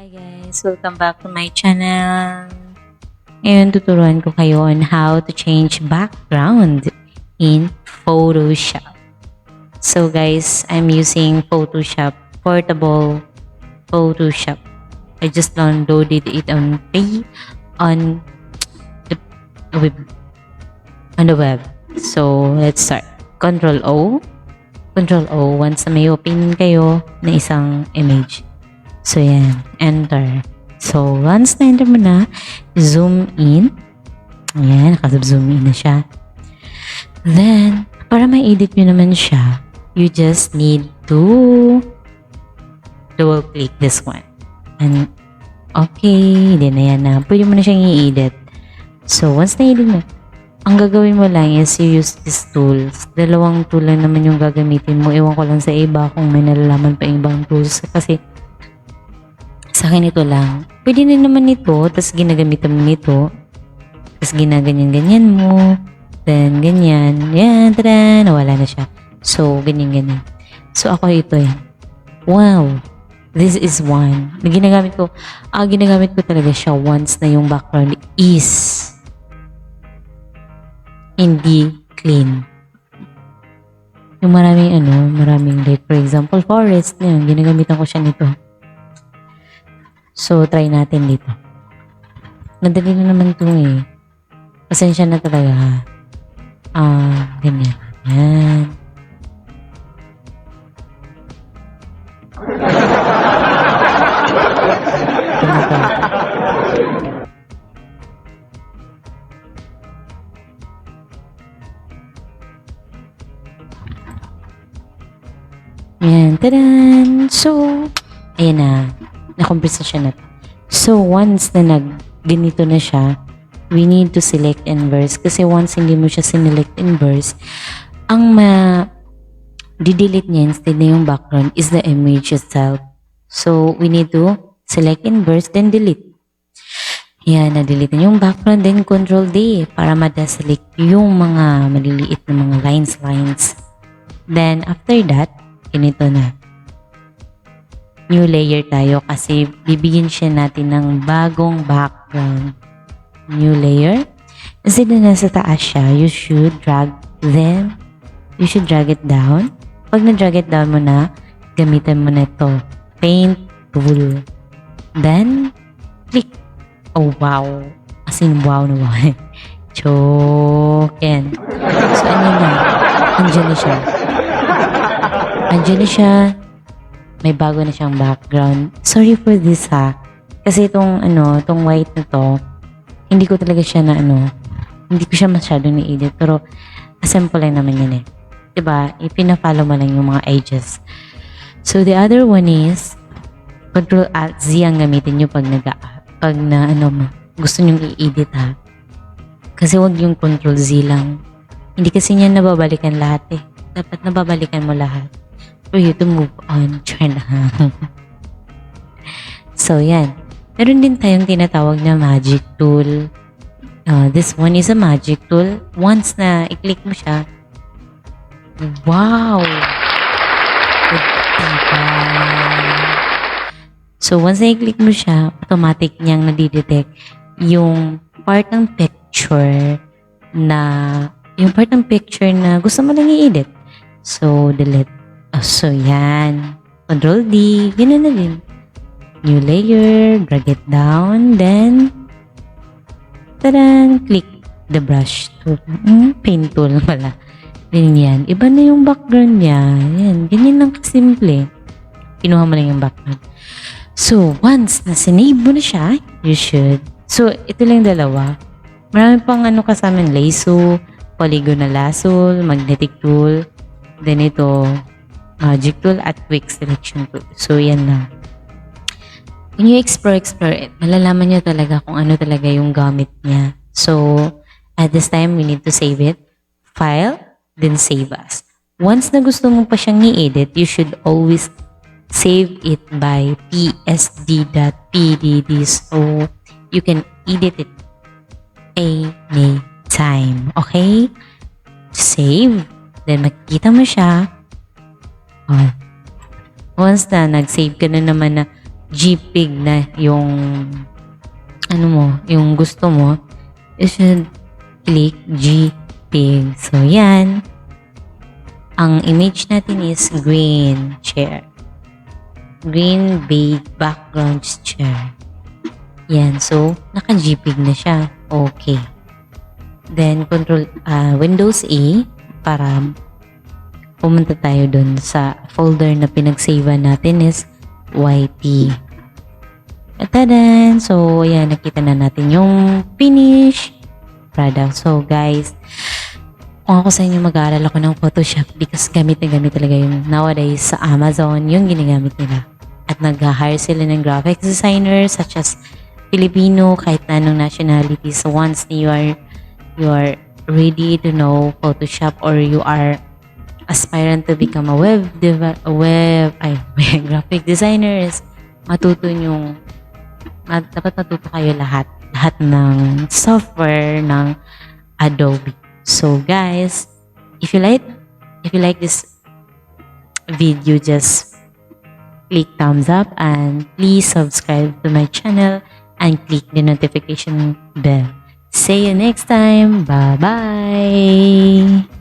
Hi guys! Welcome back to my channel. Ngayon tuturuan ko kayo on how to change background in Photoshop. So guys, I'm using Photoshop, portable Photoshop. I just downloaded it on free on the web. So let's start. Control O once na may open kayo na isang image. So, yan. Enter. So, once na-enter mo na, zoom in. Ayan, nakasub-zoom in na siya. Then, para ma-edit nyo naman siya, you just need to double-click this one. And, okay. Then, ayan na. Pwede mo na siyang i-edit. So, once na-edit mo, ang gagawin mo lang is you use these tools. Dalawang tool lang naman yung gagamitin mo. Ewan ko lang sa iba kung may nalalaman pa ibang tools. Kasi, sa akin ito lang. Pwede na naman ito, tapos ginagamitan mo nito, tapos ginaganyan-ganyan mo, then ganyan, yan, tada, nawala na siya. So, ganyan-ganyan. So, ako ito eh. Wow! This is one. Ginagamit ko talaga siya once na yung background is hindi clean. Yung maraming like, for example, forest, yan, ginagamitan ko siya nito. So, try natin dito. Madali na naman ito eh. Pasensya na talaga. Ganyan. Yan. Yan. Tadan! So, ayan na. Na-compress na siya na. So, once na ganito na siya, we need to select inverse. Kasi once hindi mo siya sinelect inverse, ang di-delete niya instead na yung background is the image itself. So, we need to select inverse, then delete. Yan, na-delete na yung background, then Control D para ma-deselect yung mga maliliit na mga lines. Then, after that, ganito na. New layer tayo kasi bibigyan siya natin ng bagong background. New layer. Kasi na nasa taas siya, you should drag it down. Pag na-drag it down mo na, gamitan mo na ito. Paint tool. Then, click. Oh, wow. As in, wow na wow. Choken. So, ano na? Andiyan na siya. May bago na siyang background. Sorry for this ha. Kasi itong white na to, hindi ko talaga siya hindi ko siya masyadong ni-edit. Pero, simple lang naman yun eh. Diba? Ipina-follow mo lang yung mga edges. So, the other one is, Control-Alt-Z ang gamitin nyo pag gusto nyo i-edit ha. Kasi wag yung Control-Z lang. Hindi kasi niya nababalikan lahat eh. Dapat nababalikan mo lahat. For you to move on. Try na. So, yan. Meron din tayong tinatawag na magic tool. This one is a magic tool. Once na i-click mo siya, wow! So, once na i-click mo siya, automatic niyang nadidetect yung part ng picture na gusto mo lang i-edit. So, delete. So, yan. Control D. Ganun na din. New layer. Drag it down. Then, tadan! Click the brush tool. Paint tool pala. Then, yan. Iba na yung background niya. Yan. Ganyan lang kasimple. Kinuha mo lang yung background. So, once na sinave mo na siya, you should. So, ito lang dalawa. Marami pang kasama. Lasso, polygonal lasso, magnetic tool. Then, ito, magic tool at quick selection tool. So, yan na. When you explore it, malalaman niya talaga kung ano talaga yung gamit niya. So, at this time, we need to save it. File, then save as. Once na gusto mo pa siyang i-edit, you should always save it by psd.pdd so you can edit it anytime. Okay? Save. Then, makikita mo siya. Once na nag-save ka na naman na JPEG na yung ano mo, yung gusto mo, you should click JPEG. So, yan. Ang image natin is green chair. Green beige background chair. Yan. So, naka-JPEG na siya. Okay. Then, Windows A para pumunta tayo dun sa folder na pinag-save natin is YT. Tadan! So, ayan, nakita na natin yung finish product. So, guys, kung ako sa inyo mag-aaral ako ng Photoshop because gamit na gamit talaga yung nowadays sa Amazon, yung ginagamit nila. At nag-hire sila ng graphics designer such as Filipino, kahit na anong nationality. So, once you are ready to know Photoshop or you are aspirant to become a graphic designers, dapat matuto kayo lahat ng software ng Adobe. So guys, if you like this video, just click thumbs up and please subscribe to my channel and click the notification bell. See you next time. Bye bye.